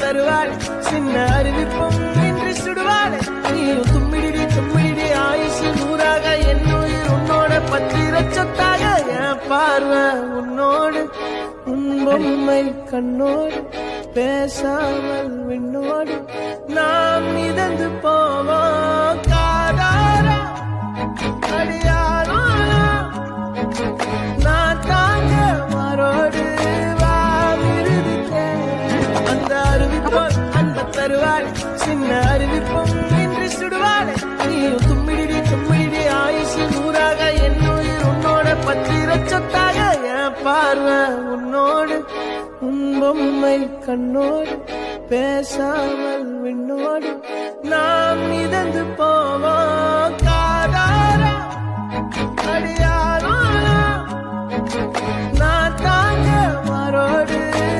தருவாள் சின்ன அறிவிப்பும் இன்று சுடுவாள் நீயும் தும்மிடி தும்மிடி ஆயுசு நூறாக என் உயிர் உன்னோட பத்திர சொத்தாக என் பார்வை உன்னோடு உன் பொம்மை கண்ணோடு பேசாமல் விண்ணோடு நாம் மிதந்து போவோம் காதாரா அடியாரோ நான் தாங்க மாறோடு அந்த அறிவிப்போல் அன்ப தருவாள் சின்ன அறிவிப்பும் இன்று சுடுவாள் நீயும் தும்மிடி தும்மிடி ஆயுசு நூறாக என் உயிர் உன்னோட பத்திர சொத்தாக என் பார்வை உன்னோடு உன் பொம்மை கண்ணோடு பேசாமல் விண்ணோடு நாம் மிதந்து போவோம்